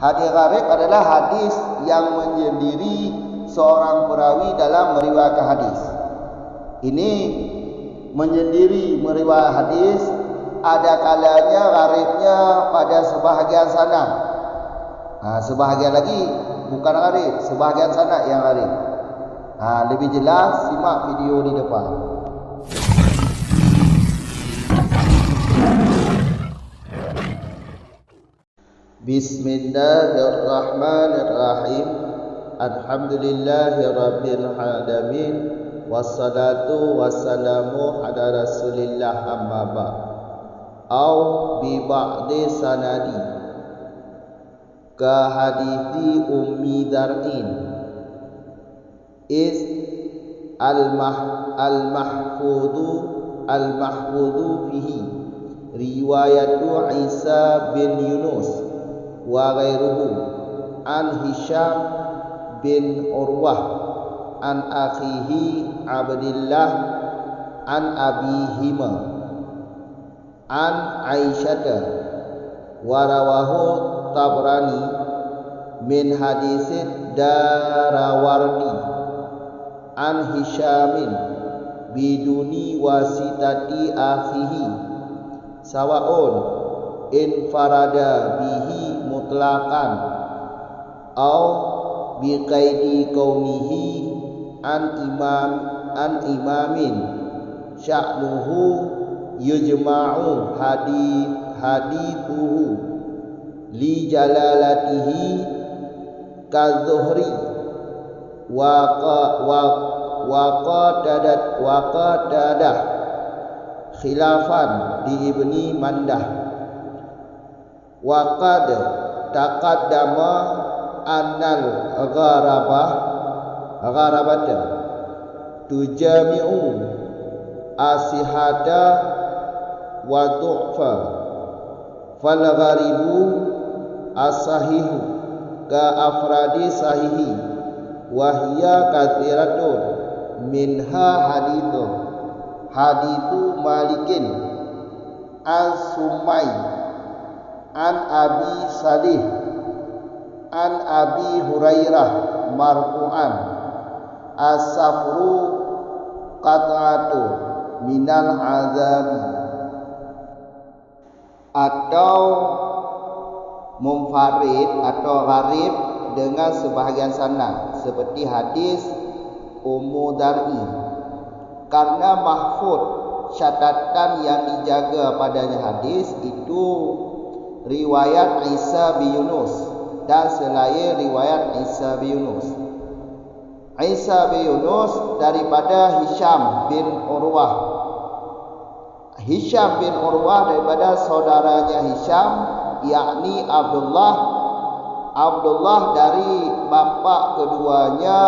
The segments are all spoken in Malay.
Hadis gharib adalah hadis yang menyendiri seorang perawi dalam meriwayatkan hadis. Ini menyendiri meriwayatkan hadis, ada kalanya gharibnya pada sebahagian sanad. Sebahagian lagi bukan gharib, sebahagian sanad yang gharib. Lebih jelas simak video di depan. Bismillahirrahmanirrahim. Alhamdulillahirabbil alamin. Wassalatu wassalamu ala Rasulillah amma ba'd. Au bi ba'di sanadi ka hadithi Ummi Dar'in is al-mahfudhu fihi riwayatu Isa bin Yunus wa ghairuhu an Hisham bin Urwah an akhihi Abdillah an abihima an Aisyata wa rawahu Tabrani min hadisid Darawardi an Hishamin biduni wasitati akhihi sawaun infarada bihi mutlaqan au biqaidi kaunihi an imamin sya'nuhu yujma'u hadithuhu li jalalatihi kadzuhri wa qadadah khilafan di Ibni Mandah wa qad taqaddama annal gharabata tujami'u asihata wa du'fa fal gharibu as-sahihu ka afradi sahihi wa hiya katsiratun minha hadithu Malikin as-Sumai an Abi Salih an Abi Hurairah marfu'an as-safru qat'atu minal azabi, atau munfarid atau gharib dengan sebahagian sanad seperti hadis Ummu Dar'in, karena mahfud catatan yang dijaga padanya hadis itu riwayat Isa bin Yunus dan selain riwayat Isa bin Yunus. Isa bin Yunus daripada Hisham bin Urwah. Hisham bin Urwah daripada saudaranya Hisham, yakni Abdullah. Abdullah dari bapa keduanya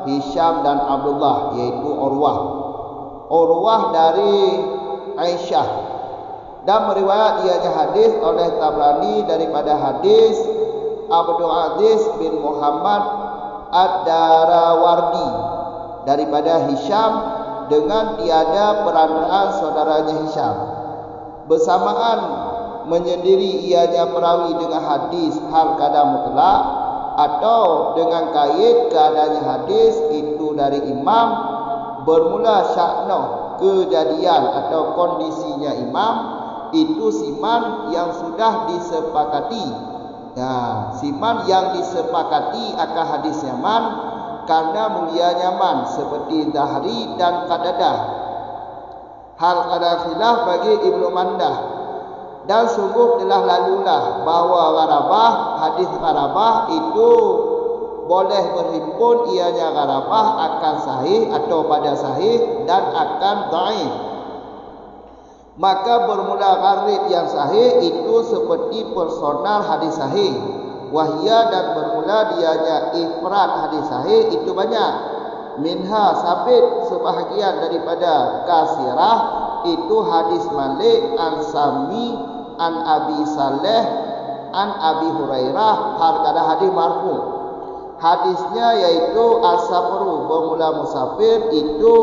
Hisham dan Abdullah, yaitu Urwah. Urwah dari Aisyah, dan meriwayat ianya hadis oleh Tabrani daripada hadis Abdul Aziz bin Muhammad Ad-Darawardi daripada Hisham dengan tiada perantaraan saudaranya Hisham. Bersamaan menyendiri ianya perawi dengan hadis hal kadang mutlak atau dengan kait keadaannya hadis itu dari imam, bermula sya'nah kejadian atau kondisinya imam itu siman yang sudah disepakati. Siman yang disepakati akan hadisnya man karena mulianya man seperti Zahri dan Qadadah. Hal ada khilaf bagi Ibnu Mandah, dan sungguh telah lalulah bahawa gharabah, hadis gharabah itu boleh berhimpun ianya gharabah akan sahih atau pada sahih dan akan dhaif. Maka bermula gharib yang sahih itu seperti personal hadis sahih, wahia, dan bermula dianya ifrad hadis sahih itu banyak. Minha sabit sebahagian daripada kasirah itu hadis Malik an Sami an Abi Saleh an Abi Hurairah harkada hadis marfu. Hadisnya yaitu as-safru bermula musafir itu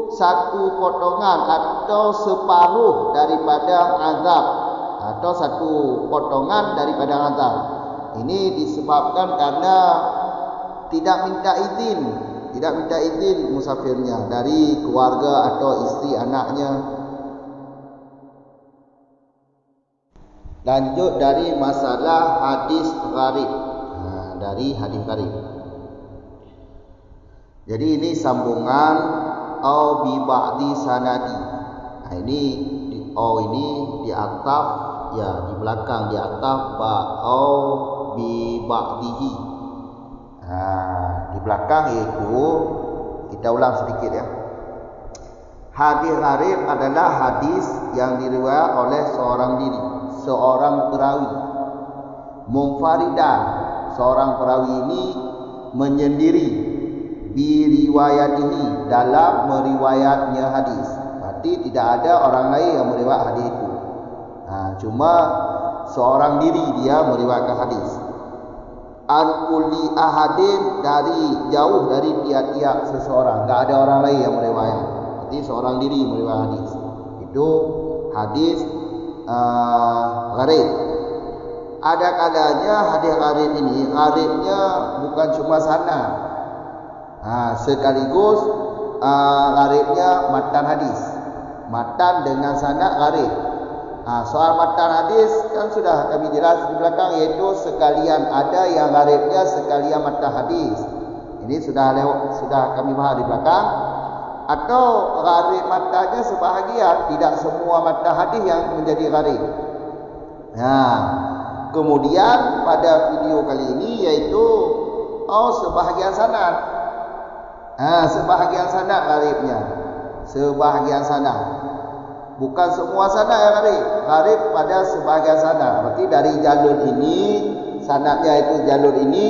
satu potongan atau separuh daripada azab, atau satu potongan daripada azab. Ini disebabkan karena tidak minta izin musafirnya dari keluarga atau isteri anaknya. Lanjut dari masalah hadis gharib. Dari hadis gharib. Jadi ini sambungan au bi ba'di sanadi. Ini di ataf, ya di belakang di ataf ba au bi ba'dihi. Di belakang itu kita ulang sedikit ya. Hadis gharib adalah hadis yang diriwayat oleh seorang perawi. Munfaridan, seorang perawi ini menyendiri biriwayatihi, dalam meriwayatnya hadis. Berarti tidak ada orang lain yang meriwayat hadis itu. Cuma seorang diri dia meriwayatkan hadis. An kulli ahadin, jauh dari tiap-tiap seseorang, enggak ada orang lain yang meriwayat. Berarti seorang diri meriwayat hadis. Itu hadis gharib. Ada kalanya hadis gharib ini, gharibnya bukan cuma sanad. Sekaligus gharibnya matan hadis. Matan dengan sanad gharib. Soal matan hadis kan sudah kami jelas di belakang, yaitu sekalian ada yang gharibnya sekalian matan hadis. Ini sudah kami bahas di belakang. Atau gharib matanya sebahagian, tidak semua matan hadis yang menjadi gharib. Kemudian pada video kali ini yaitu sebahagian sanad. Sebahagian sanad gharibnya. Sebahagian sanad. Bukan semua sanad yang gharib. Gharib pada sebahagian sanad. Berarti dari jalur ini, sanadnya itu jalur ini,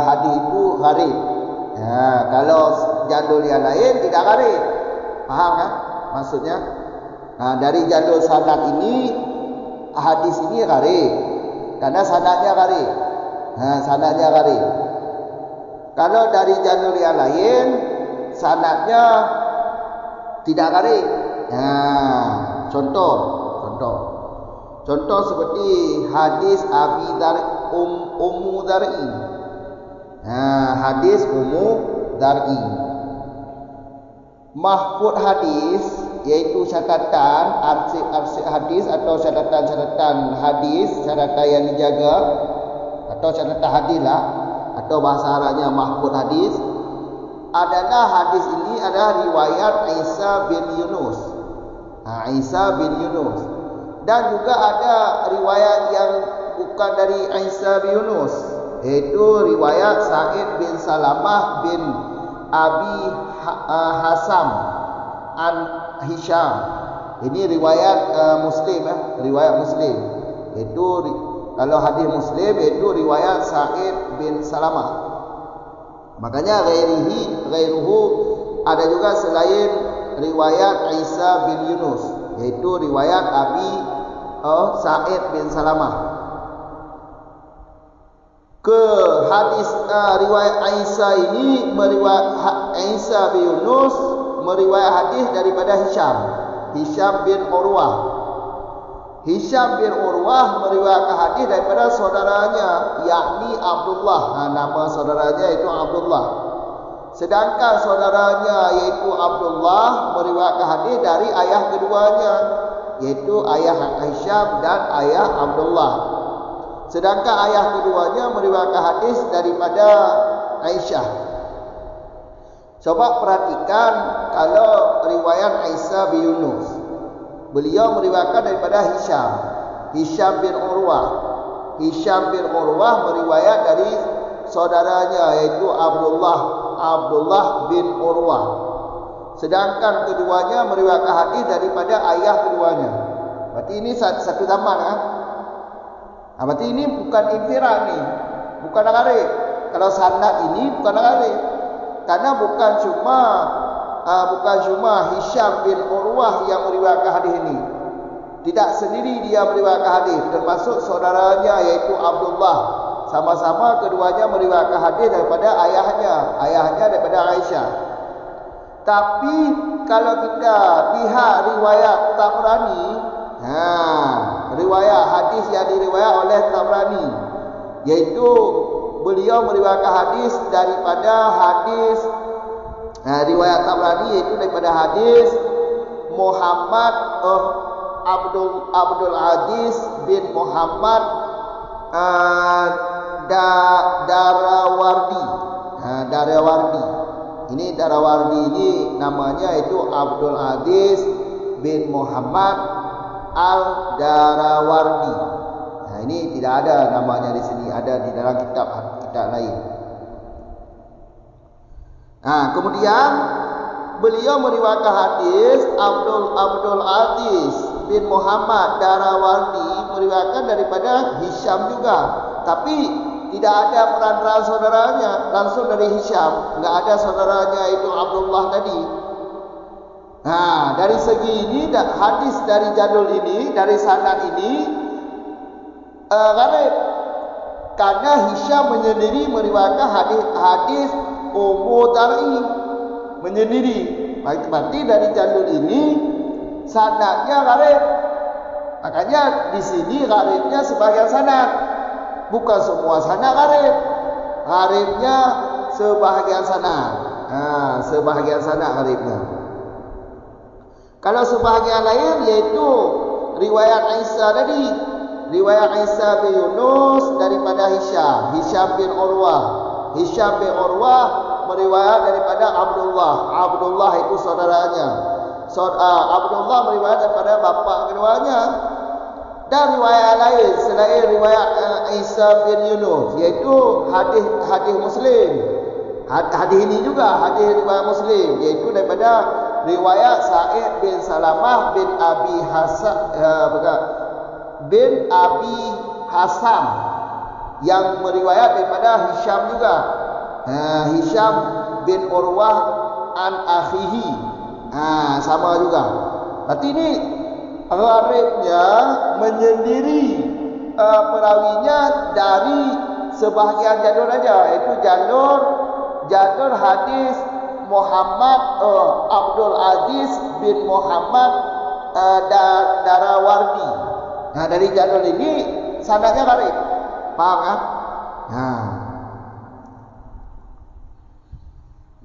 hadis itu gharib. Kalau jalur yang lain tidak gharib. Faham kan maksudnya? Dari jalur sanad ini, hadis ini gharib. Karena sanadnya gharib. Sanadnya gharib. Kalau dari jalur yang lain, sanadnya tidak gharib. Contoh seperti hadis Abi Dar Ummu Dar'i. Hadis Ummu Dar'i. Mahfud hadis, yaitu catatan arsip hadis atau catatan hadis, catatan yang dijaga atau catatan hadis lah, atau bahasa Arabnya mahfud hadis. Adalah hadis ini adalah riwayat Isa bin Yunus. Isa bin Yunus. Dan juga ada riwayat yang bukan dari Isa bin Yunus, yaitu riwayat Sa'id bin Salamah bin Abi Hasam an Hisham. Ini riwayat Muslim riwayat Muslim. Itu kalau hadis Muslim itu riwayat Sa'id bin Salamah. Makanya ghairuhu ada juga selain riwayat Isa bin Yunus, yaitu riwayat Abi Sa'id bin Salamah. Ke hadis riwayat Isa ini Isa bin Yunus meriwayat hadis daripada Hisham bin Urwah. Hisham bin Urwah meriwayatkan hadis daripada saudaranya, yakni Abdullah. Nama saudaranya itu Abdullah. Sedangkan saudaranya yaitu Abdullah meriwayatkan hadis dari ayah keduanya, yaitu ayah Hisham dan ayah Abdullah. Sedangkan ayah keduanya meriwayatkan hadis daripada Aisyah. Coba perhatikan kalau riwayat Isa bin Yunus, beliau meriwayatkan daripada Hisham bin Urwah. Hisham bin Urwah meriwayat dari saudaranya yaitu Abdullah bin Urwah. Sedangkan keduanya meriwayatkan hadis daripada ayah keduanya. Berarti ini satu zaman kan? Berarti ini bukan infirad nih, bukan gharib. Kalau sanad ini bukan gharib. Karena bukan cuma Hisham bin Urwah yang meriwayatkan hadis ini. Tidak sendiri dia meriwayatkan hadis, termasuk saudaranya yaitu Abdullah. Sama-sama keduanya meriwayatkan hadis daripada ayahnya daripada Aisyah. Tapi kalau kita lihat riwayat Tabrani, riwayat hadis yang diriwayat oleh Tabrani, yaitu beliau meriwayatkan hadis daripada hadis riwayat Tabrani, yaitu daripada hadis Muhammad Abdul Aziz bin Muhammad Darawardi. Darawardi. Ini Darawardi ini namanya itu Abdul Aziz bin Muhammad Al-Darawardi. Nah, ini tidak ada namanya di sini, ada di dalam kitab lain. Nah, kemudian beliau meriwayatkan hadis Abdul Aziz bin Muhammad Darawardi meriwayatkan daripada Hisham juga, tapi tidak ada peran saudaranya langsung dari Hisham, enggak ada saudaranya itu Abdullah tadi. Nah, dari segi ini hadis dari Jadul ini, dari sanad ini gharib, karena Hisham menyendiri meriwayatkan hadis Ummu Dar'i menyendiri. Berarti dari Jadul ini sanadnya gharib. Makanya di sini gharibnya sebagian sanad, bukan semua sanad gharib. Gharibnya sebahagian sanad. Sebahagian sanad gharibnya. Kalau sebahagian lain yaitu riwayat Isa tadi, riwayat Isa bin Yunus daripada Hisham bin Urwah. Hisham bin Urwah meriwayat daripada Abdullah itu saudaranya. Abdullah meriwayat daripada bapa keduanya. Dan riwayat lain selain riwayat Isa bin Yunus, yaitu hadis Muslim. Hadis ini juga hadis riwayat Muslim, yaitu daripada riwayat Sa'id bin Salamah bin Abi Hasan yang meriwayat daripada Hisham juga. Hisham bin Urwah an akhihi. Sama juga. Berarti ini gharibnya menyendiri perawinya dari sebahagian jalur aja, yaitu jalur hadis Muhammad Abdul Aziz bin Muhammad Darawardi. Nah, dari jalur ini sanadnya gharib. Paham kan?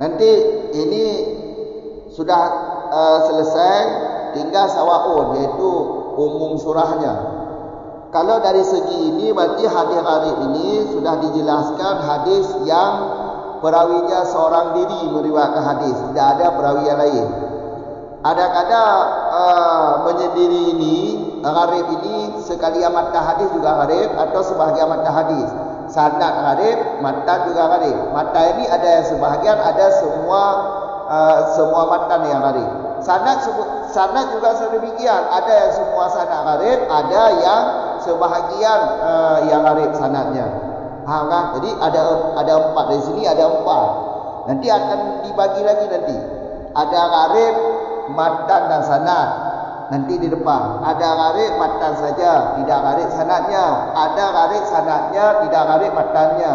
Nanti ini sudah selesai, tinggal sawaun, yaitu umum surahnya. Kalau dari segi ini berarti hadis gharib ini sudah dijelaskan hadis yang perawinya seorang diri meriwayatkan hadis, tidak ada perawi yang lain. Ada menyendiri ini gharib ini sekalian matan hadis juga gharib, atau sebahagian matan hadis. Sanad gharib, matan juga gharib. Matan ini ada yang sebahagian, ada semua matan yang gharib. Sanad juga sedemikian, ada yang semua sanad gharib, ada yang sebahagian yang gharib sanadnya. Paham kan? Jadi ada 4 dari sini, ada 4. Nanti akan dibagi lagi nanti. Ada gharib, matan dan sanad. Nanti di depan ada gharib matan saja, tidak gharib sanadnya. Ada gharib sanadnya, tidak gharib matannya.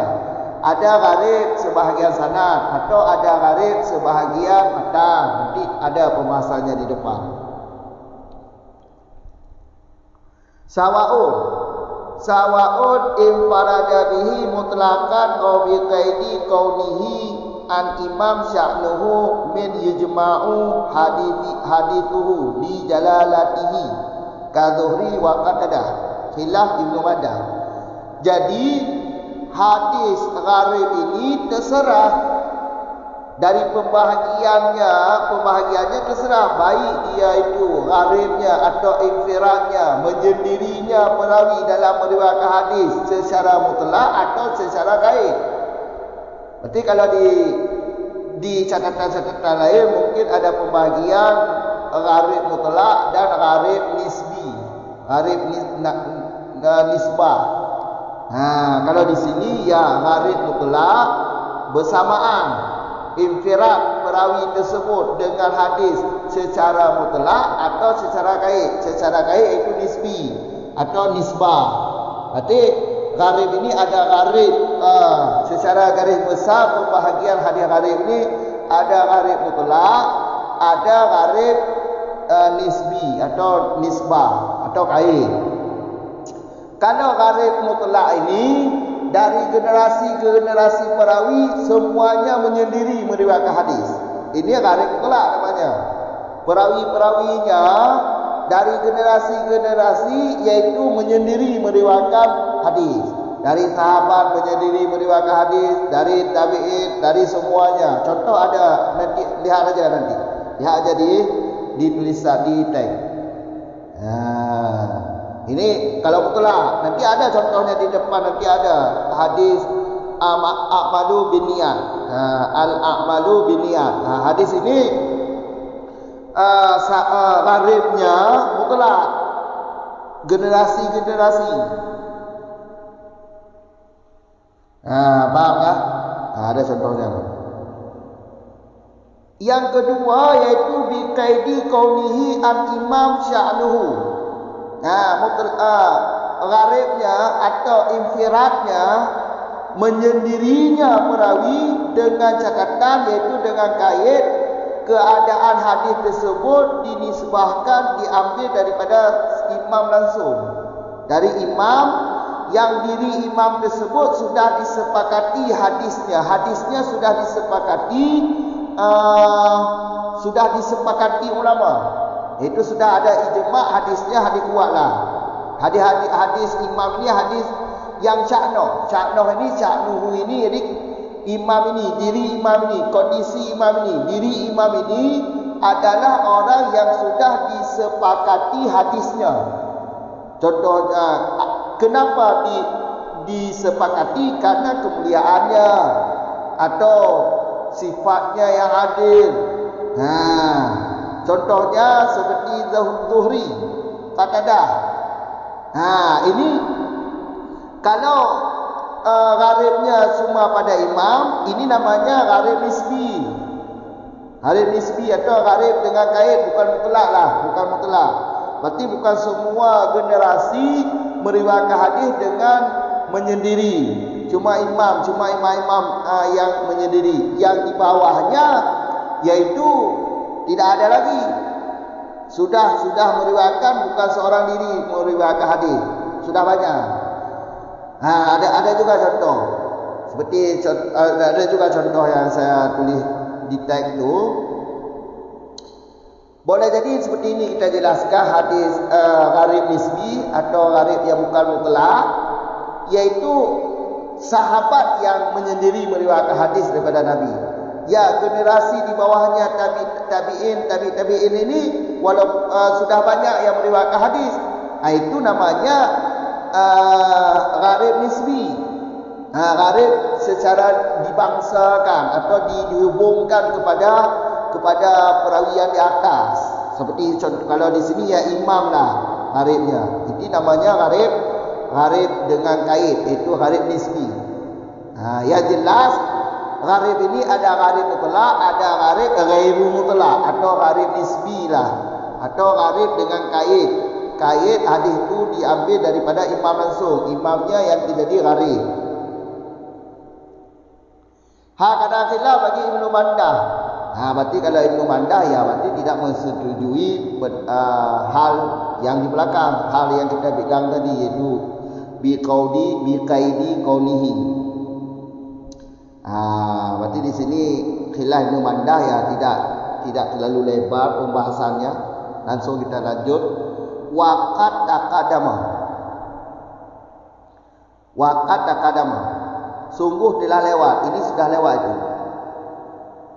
Ada gharib sebahagian sanad, atau ada gharib sebahagian matan. Nanti ada pembahasannya di depan. Sawa'un infarada bihi mutlaqan aw bi qaidi kaunihi an imam sya'nuhu min yujma'u hadithuhu li jalalatihi ka Zuhri wa Qatadah khilaf Ibnu Madah. Jadi hadis gharib ini terserah dari pembahagiannya terserah, baik dia itu gharibnya atau infiradnya, menyendirinya perawi dalam meriwayatkan hadis secara mutlak atau secara gaib. Berarti kalau di catatan-catatan lain mungkin ada pembagian gharib mutlak dan gharib nisbi, gharib nisbah. Kalau di sini ya gharib mutlak bersamaan infirad perawi tersebut dengan hadis secara mutlak atau secara gaib. Secara gaib itu nisbi atau nisbah. Berarti gharib ini ada gharib secara garis besar pembahagian hadis gharib ini ada gharib mutlak, ada gharib nisbi atau nisbah atau gaib. Kalau gharib mutlak ini dari generasi ke generasi perawi semuanya menyendiri meriwayatkan hadis. Ini gharib mutlak namanya. Perawi-perawinya dari generasi ke generasi yaitu menyendiri meriwayatkan hadis. Dari sahabat menyendiri meriwayatkan hadis, dari tabi'in, dari semuanya. Contoh ada, nanti lihat aja nanti. Lihat aja di tulisan di tag. Ini kalau mutlak, nanti ada contohnya di depan, nanti ada hadis a'malu binniyat. Al-a'malu binniyat. Hadis ini gharibnya mutlak, generasi-generasi. Paham ya? Ada contohnya. Yang kedua yaitu biqaidi kaunihi an-imam sya'nuhu. Gharibnya atau infiradnya, menyendirinya perawi dengan catatan, yaitu dengan kait keadaan hadis tersebut dinisbahkan, diambil daripada imam langsung, dari imam yang diri imam tersebut sudah disepakati hadisnya sudah disepakati ulama. Itu sudah ada ijma' hadisnya, hadis kuatlah. Hadis imam ini hadis yang sya'nuh ini, sya'nuhu ini, jadi imam ini, diri imam ini, kondisi imam ini, diri imam ini adalah orang yang sudah disepakati hadisnya. Contohnya, kenapa disepakati? Karena kemuliaannya atau sifatnya yang adil. Contohnya seperti Zuhri, Qatadah. Ini kalau gharibnya semua pada imam, ini namanya gharib nisbi. Gharib nisbi atau gharib dengan kait, bukan mutlak lah, bukan mutlak. Berarti bukan semua generasi meriwayatkan hadis dengan menyendiri. Cuma imam yang menyendiri. Yang di bawahnya yaitu tidak ada lagi. Sudah meriwayatkan, bukan seorang diri meriwayatkan hadis. Sudah banyak. Ada juga contoh. Seperti ada juga contoh yang saya tulis di tag itu. Boleh jadi seperti ini kita jelaskan hadis gharib nisbi atau gharib yang bukan mutlak, yaitu sahabat yang menyendiri meriwayatkan hadis daripada Nabi. Ya, generasi di bawahnya tabi'in ini walau sudah banyak yang meriwayatkan hadis, itu namanya gharib nisbi. Gharib secara dibangsakan atau dihubungkan kepada perawi yang di atas. Seperti contoh kalau di sini ya imam lah gharibnya. Itu namanya gharib dengan kait, itu gharib nisbi. Yang jelas gharib ini ada gharib mutlak, ada gharib ghairu mutlak atau gharib nisbi lah, atau gharib dengan kait. Kait hadis itu diambil daripada imam langsung, imamnya yang menjadi gharib. Kadang khilaf bagi Ibnu Mandah. Berarti kalau Ibnu Mandah ya berarti tidak menyetujui hal yang di belakang, hal yang kita bilang tadi, yaitu biqaidi kaunihi. Berarti di sini khilaf Ibnu Mandah ya tidak terlalu lebar pembahasannya. Langsung kita lanjut. Waqad taqaddama. Sungguh telah lewat. Ini sudah lewat itu.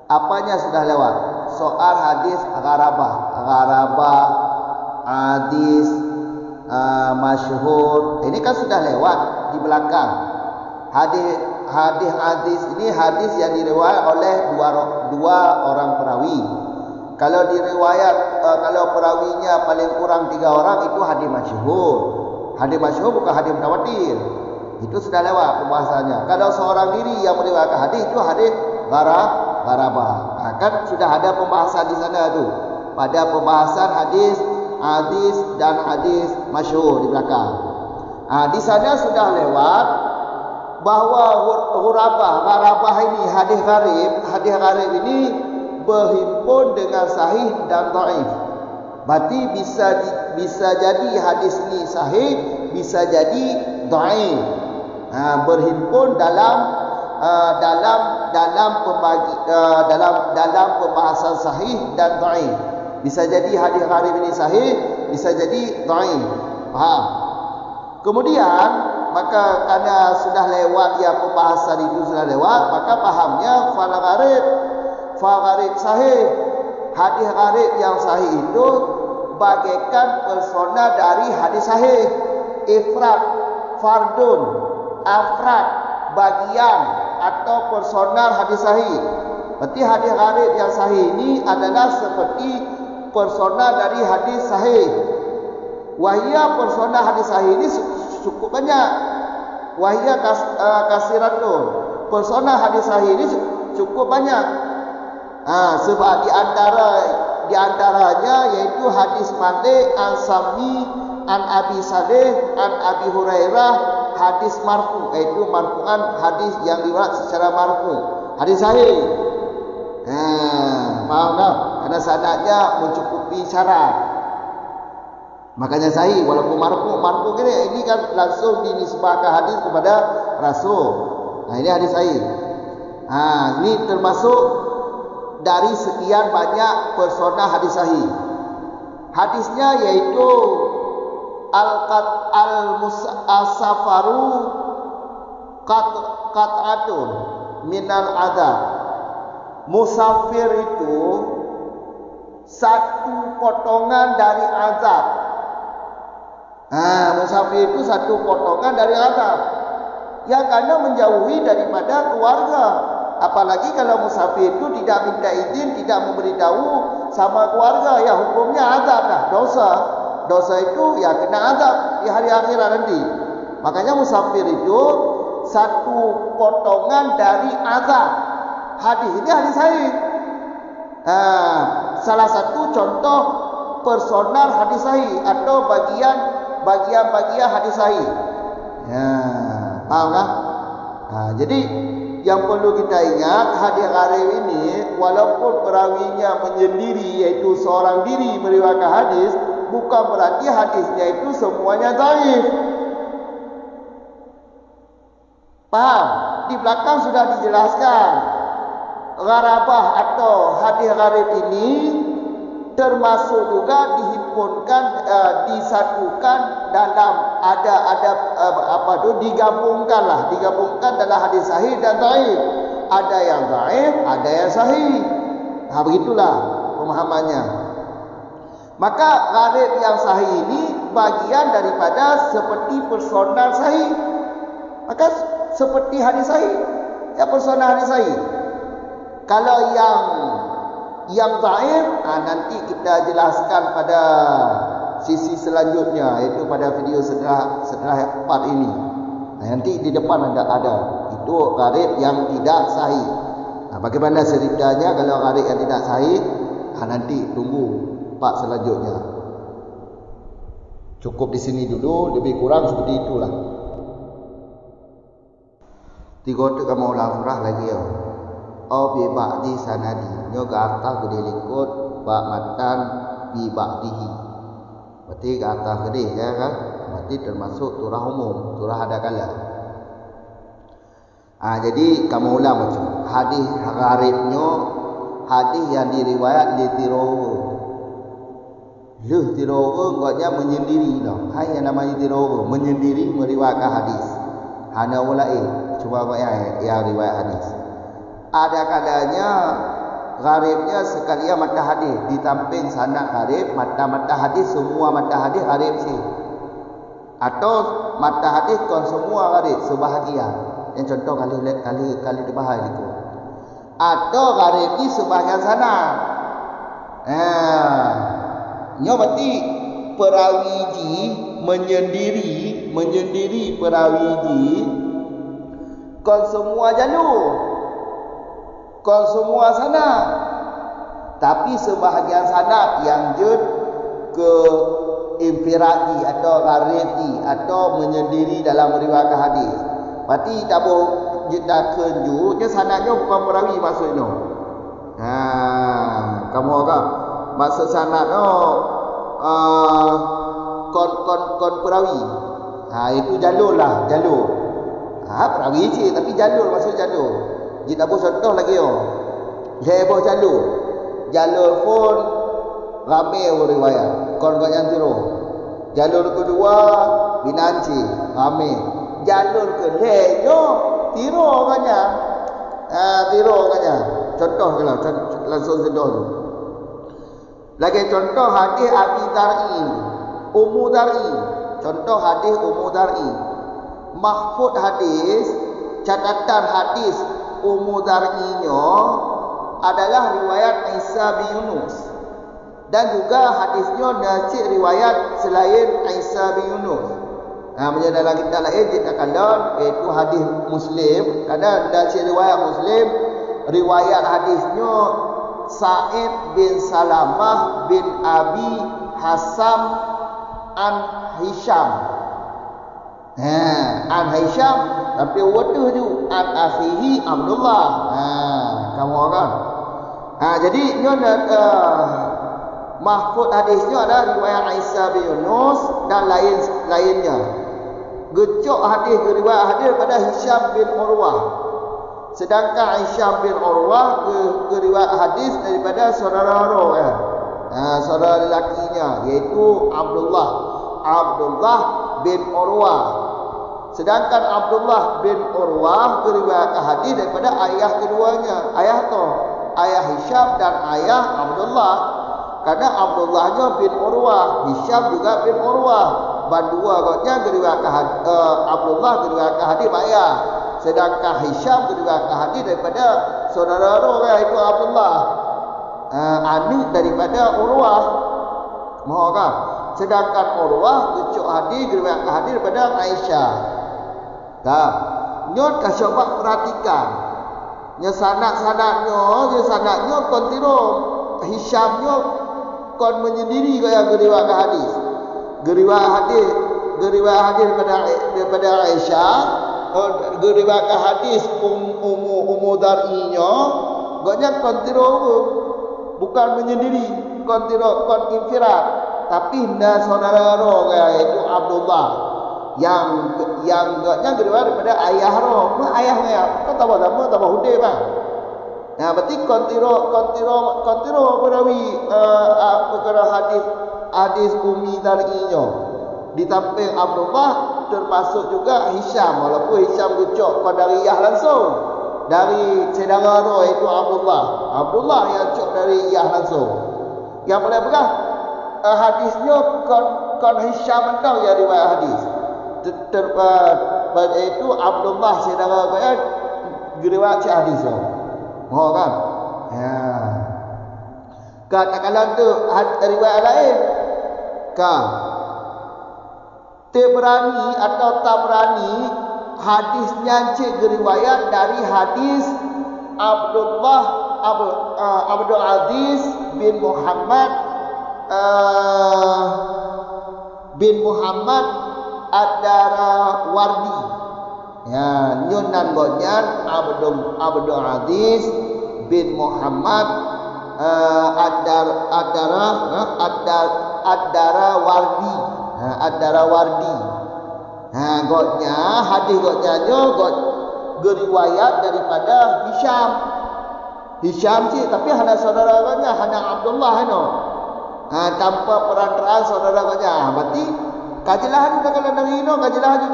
Apanya sudah lewat? Soal hadis gharabah, hadis masyhur. Ini kan sudah lewat di belakang. Hadis ini hadis yang diriwayat oleh dua orang perawi. Kalau kalau perawinya paling kurang 3 orang, itu hadis masyhur. Hadis masyhur bukan hadis mutawatir. Itu sudah lewat pembahasannya. Kalau seorang diri yang meriwayatkan hadis, itu hadis gharabah. Kan sudah ada pembahasan di sana tu. Pada pembahasan hadis dan hadis masyhur di belakang. Di sana sudah lewat bahwa gharabah ini, hadis gharib ini berhimpun dengan sahih dan dhaif. Berarti bisa jadi hadis ini sahih, bisa jadi dhaif. berhimpun dalam pembahasan sahih dan dhaif. Bisa jadi hadis gharib ini sahih, bisa jadi dhaif. Faham? Kemudian maka karena sudah lewat pembahasan itu sudah lewat, maka pahamnya fal gharib sahih. Hadis gharib yang sahih itu bagaikan persona dari hadis sahih. Ifrad, fardun, afrad, bagian atau personal hadis sahih. Berarti hadis gharib yang sahih ini adalah seperti personal dari hadis sahih. Wahia personal hadis sahih ini cukup banyak. Wahia kasiratun. Personal hadis sahih ini cukup banyak. Sebab di antaranya yaitu hadis Malik an Sami an Abi Saleh an Abi Hurairah, hadis marfu, yaitu marfu'an, hadis yang diriwayat secara marfu, hadis sahih. Faham tak? Karena sanadnya mencukupi syarat, makanya sahih. Walaupun marfu ini kan langsung dinisbahkan hadis kepada Rasul. Ini hadis sahih. Ini termasuk dari sekian banyak persona hadis sahih. Hadisnya yaitu al-safaru qat'atun minal adab. Musafir itu satu potongan dari azab. Musafir itu satu potongan dari azab. Ya, karena menjauhi daripada keluarga. Apalagi kalau musafir itu tidak minta izin, tidak memberitahu sama keluarga, ya hukumnya azab dah, dosa itu ya kena azab di hari akhirat nanti. Makanya musafir itu satu potongan dari azab. Hadis ini hadis sahih. Salah satu contoh personal hadis sahih atau bagian hadis sahih. Paham tak? Jadi yang perlu kita ingat, hadis gharib ini walaupun perawinya menyendiri, yaitu seorang diri meriwayatkan hadis, bukan berarti hadisnya itu semuanya dhaif. Paham? Di belakang sudah dijelaskan gharabah atau hadis gharib ini termasuk juga dihimpunkan, disatukan dalam digabungkan dalam hadis sahih dan dhaif. Ada yang dhaif, ada yang sahih. Begitulah pemahamannya. Maka gharib yang sahih ini bagian daripada seperti personal sahih. Maka seperti hadis sahih, ya personal hadis sahih. Kalau yang dhaif, nanti kita jelaskan pada sisi selanjutnya, iaitu pada video setelah part ini. Nanti di depan ada itu gharib yang tidak sahih. Bagaimana ceritanya kalau gharib yang tidak sahih? Nanti tunggu part selanjutnya. Cukup di sini dulu, lebih kurang seperti itulah. 3 kamu ulang surah lagi ya. Bi ba'di sanadi. Nyo ke atas gede likut ba matan bi ba'dihi. Berarti ke atas gede ya kan? Berarti termasuk surah umum, surah ada kala. Jadi kamu ulang macam hadis gharibnya, hadis yang diriwayat di tirowo enggaknya menyendiri dah. Hai yang namanya tirowo, menyendiri meriwayatkan hadis. Hana ulai cuba yang riwayat hadis. Ada kalanya gharibnya sekalian mata hadis, di samping sanad gharib, mata hadis semua mata hadis gharib sih. Atau mata hadis kon semua gharib sebahagian. Yang contoh kali dibahas itu. Atau gharib ni sebahagian sanad. Nya berarti perawiji menyendiri perawiji kon semua jalur, kon semua sanad, tapi sebahagian sanad yang jud ke infiradi atau gharibdi atau menyendiri dalam meriwayatkan hadis. Berarti tak boleh kita kenjunya sanadnya bukan perawi maksudnya. Kamu agak maksud sanad kon perawi. Itu jalur. Perawi cik tapi jalur masuk jalur. Jika tahu contoh lagi yo. Heboh jalur. Jalur pun ramai riwayat. Kon kau yang tiru. Jalur kedua Binanci ramai. Jalur kedua tiru kanya. Tiru kanya. Contoh kalau langsung sedor. Lagi contoh hadis Abi Dar'i, Ummu Dar'i. Contoh hadis Ummu Dar'i. Mahfud hadis, catatan hadis Ummu Dar'i-nya adalah riwayat Isa bin Yunus. Dan juga hadisnya nasib riwayat selain Isa bin Yunus. Macam dalam kitab lain dikatakan iaitu hadis Muslim, kadang nasib riwayat Muslim, riwayat hadisnya Sa'id bin Salamah bin Abi Hasan an Hisham. An Hisham tapi waduh tu an akhihi Abdullah. Kamu kan. Jadi ni mahfud hadisnya adalah riwayat Isa bin Yunus dan lainnya. Gecok hadis riwayat hadis pada Hisham bin Urwah. Sedangkan Hisham bin Urwah riwayat hadis daripada saudara saudara lelakinya iaitu Abdullah bin Urwah. Sedangkan Abdullah bin Urwah riwayat hadis daripada ayah keduanya. Ayah Hisham dan ayah Abdullah. Karena Abdullahnya bin Urwah, Hisham juga bin Urwah. Bandua kotnya riwayat Abdullah riwayat hadis ayah. Sedangkan Hisham riwayat hadis daripada saudara itu Abdullah. Anak daripada Urwah. Mohon kan? Sedangkan Urwah ucap hadis riwayat hadis daripada Aisyah. Nyot kasyobat perhatikan. Nya sanadnya kontirum. Hishamnya kon menyendiri kaya riwayat hadis. Riwayat hadis daripada Aisyah, riwayat hadis Ummu Dar'i-nya, gaknya kontirum bukan menyendiri, kon infirad. Tapi saudara itu Abdullah yang gaknya riwayat daripada ayah ayahnya kau tahu hudai bang. Berarti kontiro perawi perkara hadis Ummi Dar'i-nya ditampil Abdullah termasuk juga Hisham, walaupun Hisham ucap qadariyah langsung dari saudara itu Abdullah yang ucap dari iyah langsung. Yang boleh pegang hadisnya kon Hisham entah ya riwayat hadis. Itu Abdullah saudara kaya riwayat hadisnya. Oh kan? Katakanlah tu riwayat lain. Tabrani atau Tabrani hadisnya cik riwayat dari hadis Abdul Aziz bin Muhammad Ad-Darawardi. Nyunan gonyan Abdul Aziz bin Muhammad Ad-Darawardi. Gotnya hadis gotnya riwayat daripada Hisham sih, tapi hanya saudara gotnya hanya Abdullah tanpa peran saudara gotnya. Berarti kajilah juga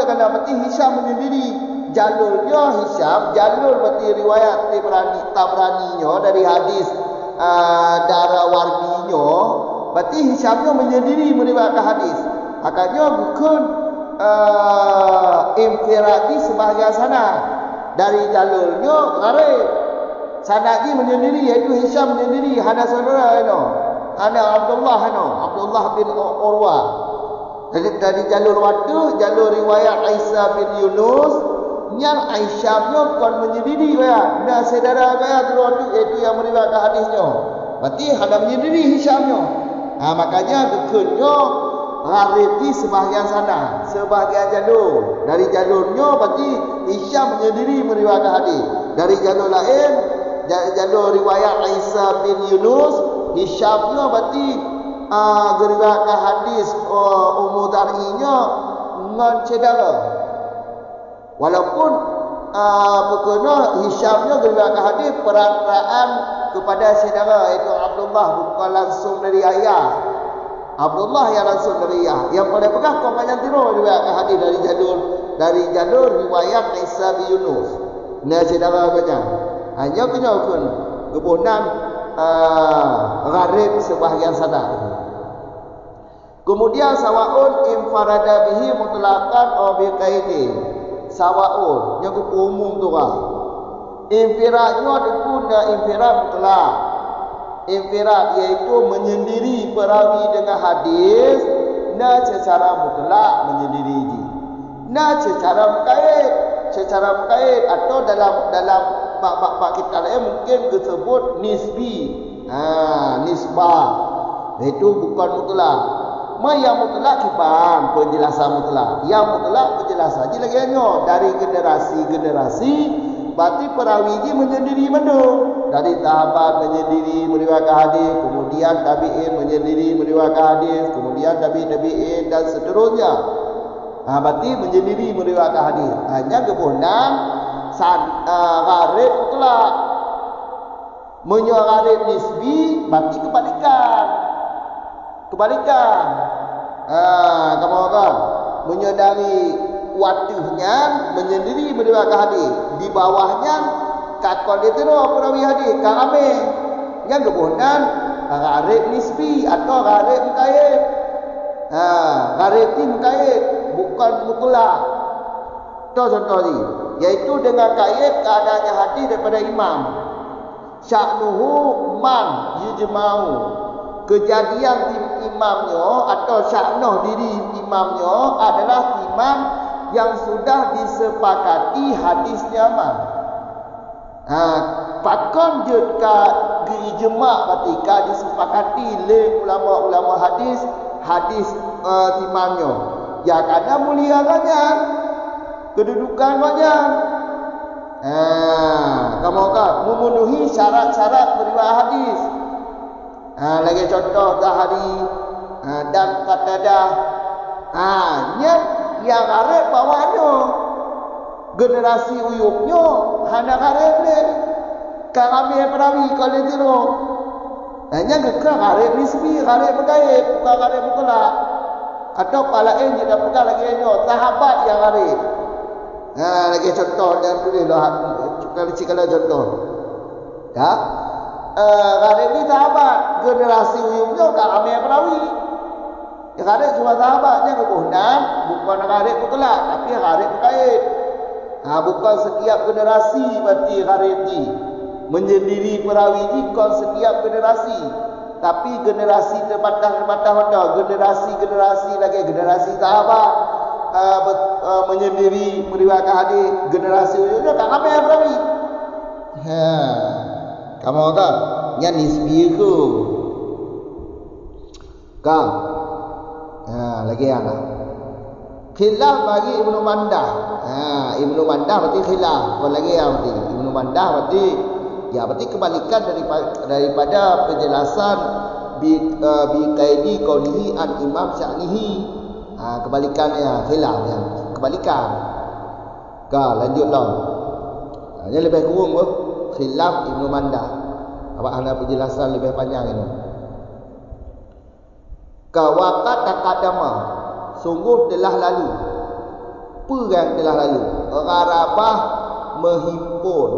kalau berarti Hisham menyendiri jalurnya Hisham, jalur berarti riwayat Tabrani-nya dari hadis Darawardi-nya, berarti Hishamnya menyendiri meriwayatkan hadis. Makanya bukan infiradi sebahagian sanad dari jalurnya gharib. Sanadnya menyendiri iaitu Hisham menyendiri hanya saudara hanya Abdullah bin Urwah. Dari jalur waktu, jalur riwayat Isa bin Yunus, yang Aisyahnya kon menyendiri kaya. Nah saudara kaya waktu itu yang meriwayatkan hadisnya. Berarti hanya menyendiri Hishamnya. Makanya bukannya gharib sebahagian sana, sebahagian jalur. Dari jalurnya berarti Hisham menyendiri meriwayatkan hadis. Dari jalur lain, jalur riwayat Isa bin Yunus, Hishamnya berarti geriwayatkan hadis Ummu Dar'i-nya ngan saudara. Walaupun berkena Hishamnya riwayatkan hadis perantaraan kepada saudara iaitu Abdullah, bukan langsung dari ayah. Abdullah yang langsung dari ayah. Yang pada pegang kau banyak tiru riwayatkan hadis dari jalur riwayat Isa bin Yunus. Nah saudara banyak. Hanya kena pun kebunan gharib sebahagian sadar. Kemudian sawaun infarada bihi mutlaqan aw bi qaidin. Sawaun yang umum tu lah. Infiradnya itu dah infirad mutlak. Infirad iaitu menyendiri perawi dengan hadis na secara mutlak menyendiri. Na secara berkait atau dalam bab kita lain mungkin disebut nisbi. Nisbah. Itu bukan mutlak. Yang mutlak kibang penjelasan mutlak. Yang mutlak penjelasan je lagi hanya dari generasi-generasi berarti perawi ini menyendiri mendung. Dari sahabat menyendiri meriwayatkan hadis, kemudian tabi'in menyendiri meriwayatkan hadis, kemudian tabi'in dan seterusnya. Berarti menyendiri meriwayatkan hadis. Hanya kebunan gharib mutlak. Gharib nisbi berarti kebalikan. Kamu kan menyedari watuhnya menyendiri meriwayatkan hadis, di bawahnya kakon dia tu perawi hadis kami yang kebunan gharib nisbi atau gharib muqayyad. Gharib ni muqayyad bukan mutlak. Contoh ni iaitu dengan kait keadaannya hadis daripada imam. Sya'nuhu man yujma'u. Kejadian imamnya atau sya'nuh diri imamnya adalah imam yang sudah disepakati hadisnya man. Pakon jika ijma' ketika disepakati oleh ulama-ulama hadis imamnya. Ya karena mulia banyak, kedudukan banyak. Kamu kan memenuhi syarat-syarat riwayat hadis. Lagi contoh Zahari dan Qatadah. Yang gharib bawahnya generasi uyuknya hanya gharib ni. Kami perawi kalau tiru. Hanya gharib nisbi, gharib berkait, bukan gharib mutlak. Atau palain jika pegang lagi hanya sahabat yang gharib. Lagi contoh dan bolehlah kalau contoh. Gharib ni sahabat, generasi uyuknya kami perawi. Gharib cuma sahabatnya kebunan, bukan gharib mutlak, tapi gharib berkait. Bukan setiap generasi berarti gharib ni. Menyendiri perawi ni bukan setiap generasi, tapi generasi terbatas-terbatas. Generasi lagi generasi sahabat menyendiri meriwayatkan hadis, generasi uyuknya kami perawi. Kamu kan yang nisbi ku. Kan? Lagi apa? Khilaf bagi Ibnu Mandah. Ibnu Mandah berarti khilaf. Apa lagi yang berarti? Ibnu Mandah berarti kebalikan daripada penjelasan bi qaidi qaulihi an imam sya'nihi. Kebalikannya khilaf yang kebalikan. Lanjutlah. Ini lebih kurang khilaf Ibnu Mandah. Apa ada penjelasan lebih panjang ini? Waqat taqaddama, sungguh telah lalu. Perang telah lalu. Gharabah menghimpun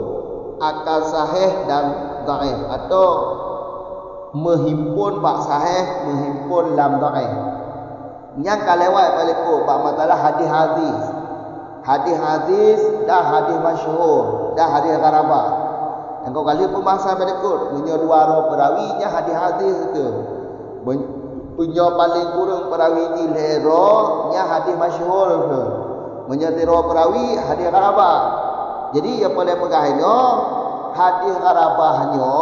akal sahih dan dhaif atau menghimpun bab sahih, menghimpun lam dhaif. Yang kalewat balik bab masalah hadis. Hadis dah hadis masyhur, dah hadis gharabah. Yang kau kali pembahasan berikut punya dua roh perawinya hadis itu. Punya paling kurang perawi ni leronya hadis masyhur tu. Punya roh perawi hadis gharabah. Jadi yang paling pegahnya hadis gharabahnya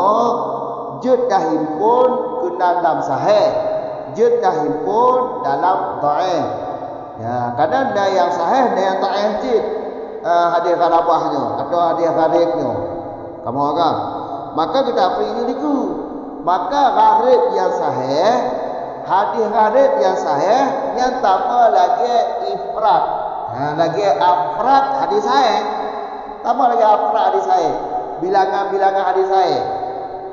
dah himpun ke dalam sahih, dah himpun dalam dhaif. Ya, kadang ada yang sahih, ada yang dhaif hadis gharabahnya atau hadis gharibnya. Kamu kan? Maka kita pilih itu. Maka gharib yang sahih, hadis gharib yang sahih yang tambah lagi ifrad. Lagi afrad hadis sahih. Tambah lagi afrad hadis sahih. Bilangan-bilangan hadis sahih.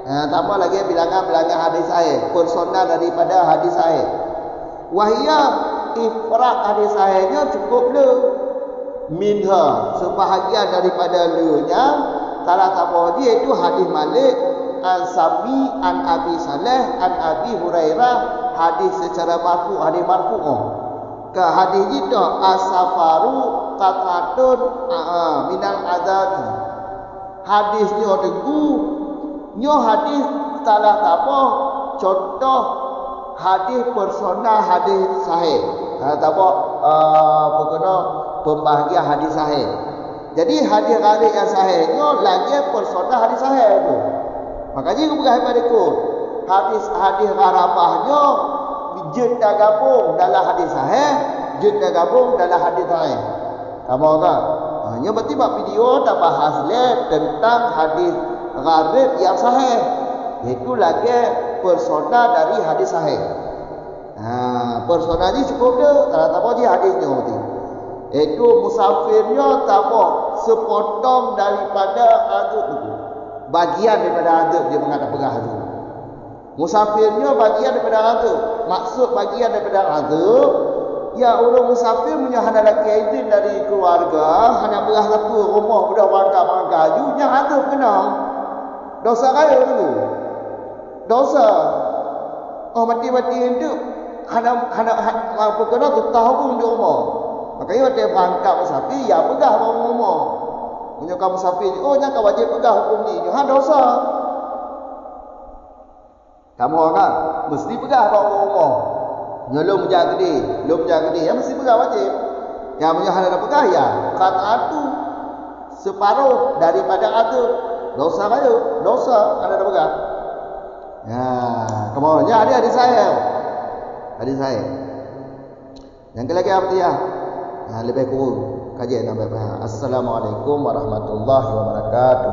Tambah lagi bilangan-bilangan hadis sahih. Personal daripada hadis sahih. Wahia ifrad hadis sahihnya cukup le. Minha sebahagian daripada le-nya salah satu dia itu hadis Malik an Sabi an Abi Saleh an Abi Hurairah, hadis secara marfu, hadis marfu. Ke hadis itu as-safaru qat'atun minal adabi. Hadis ni tegu nyo hadis salah apa contoh hadis personal hadis sahih. Apa berkena pembahagian hadis sahih. Jadi hadis-hadis yang sahihnya lagi personal hadis sahih itu. Makanya aku berkata pada ku hadis harapahnya jid dah gabung dalam hadis sahih, jid dah gabung dalam hadis sahih. Kamu kan? Hanya berarti buat video tak bahas tentang hadis gharib yang sahih. Itu lagi personal dari hadis sahih. Personal ni cukup dia, tak apa dia hadisnya berarti. Itu musafirnya tak apa sepotong daripada adab itu. Bagian daripada adab dia mengatakan pegah itu. Musafirnya bagian daripada adab. Maksud bagian daripada adab, ya orang musafir punya hana laki izin dari keluarga, hana pegah satu rumah budak bangka-bangka ju, yang adab kena. Dosa kaya dulu. Dosa. Oh mati-mati hidup hana apa kena tu tahu di rumah. Makanya dia bangka musafir, ya pegah orang rumah. Punya kamu musafir, oh jangan wajib pegah hukum ni. Ha dosa. Kamu kan mesti pegah orang rumah. Nyolong menjaga gede, belum menjaga gede, ya mesti pegah wajib. Yang punya hal ada pegah ya, kata atu separuh daripada atu. Dosa kayu, dosa ada pegah. Ya, kemudian ada saya. Hadis saya. Yang lagi apa dia? Lebih kurang kajian sampai. Assalamualaikum warahmatullahi wabarakatuh.